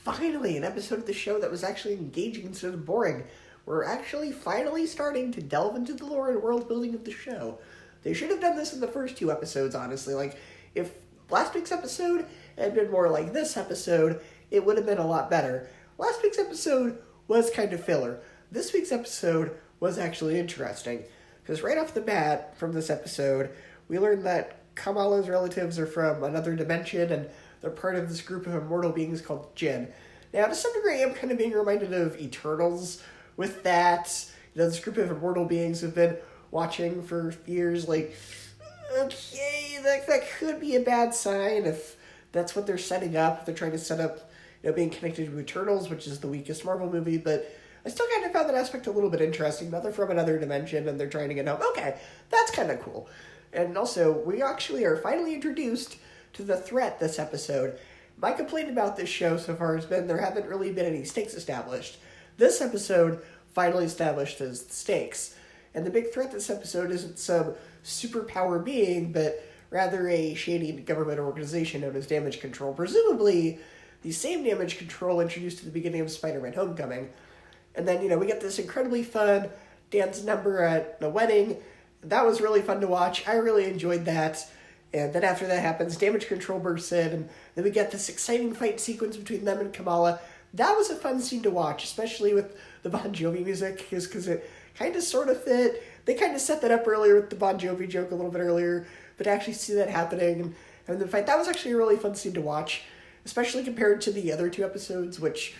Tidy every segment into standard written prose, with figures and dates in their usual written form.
finally an episode of the show that was actually engaging instead of boring. We're actually finally starting to delve into the lore and world building of the show. They should have done this in the first 2 episodes, honestly. Like, if last week's episode had been more like this episode, it would have been a lot better. Last week's episode was kind of filler. This week's episode was actually interesting. Because right off the bat from this episode, we learned that Kamala's relatives are from another dimension, and they're part of this group of immortal beings called Jinn. Now, to some degree, I'm kind of being reminded of Eternals with that. You know, this group of immortal beings have been watching for years, like, okay, that could be a bad sign if that's what they're setting up. They're trying to set up, being connected to Eternals, which is the weakest Marvel movie, but I still kind of found that aspect a little bit interesting. Now they're from another dimension and they're trying to get home. Okay, that's kind of cool. And also, we actually are finally introduced to the threat this episode. My complaint about this show so far has been there haven't really been any stakes established. This episode finally established the stakes. And the big threat this episode isn't some superpower being, but rather a shady government organization known as Damage Control. Presumably, the same Damage Control introduced at the beginning of Spider-Man Homecoming. And then, we get this incredibly fun dance number at the wedding. That was really fun to watch. I really enjoyed that. And then after that happens, Damage Control bursts in, and then we get this exciting fight sequence between them and Kamala. That was a fun scene to watch, especially with the Bon Jovi music, because it kind of sort of fit. They kind of set that up earlier with the Bon Jovi joke a little bit earlier, but to actually see that happening and the fight, that was actually a really fun scene to watch, especially compared to the other 2 episodes, which,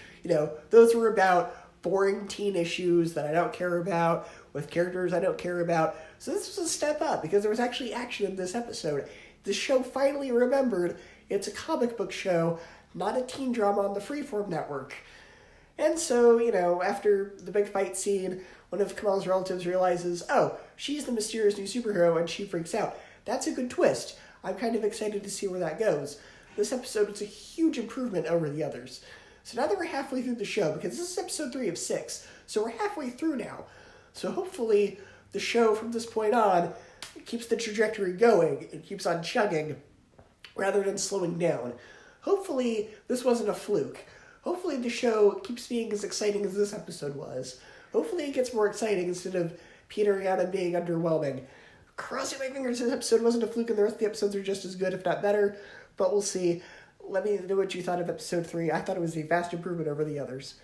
those were about boring teen issues that I don't care about, with characters I don't care about. So this was a step up, because there was actually action in this episode. The show finally remembered it's a comic book show, not a teen drama on the Freeform network. And so, after the big fight scene, one of Kamala's relatives realizes, oh, she's the mysterious new superhero, and she freaks out. That's a good twist. I'm kind of excited to see where that goes. This episode is a huge improvement over the others. So now that we're halfway through the show, because this is episode 3 of 6, so we're halfway through now. So hopefully the show from this point on keeps the trajectory going. It keeps on chugging rather than slowing down. Hopefully this wasn't a fluke. Hopefully the show keeps being as exciting as this episode was. Hopefully it gets more exciting instead of petering out and being underwhelming. Crossing my fingers this episode wasn't a fluke and the rest of the episodes are just as good, if not better. But we'll see. Let me know what you thought of episode 3. I thought it was a vast improvement over the others.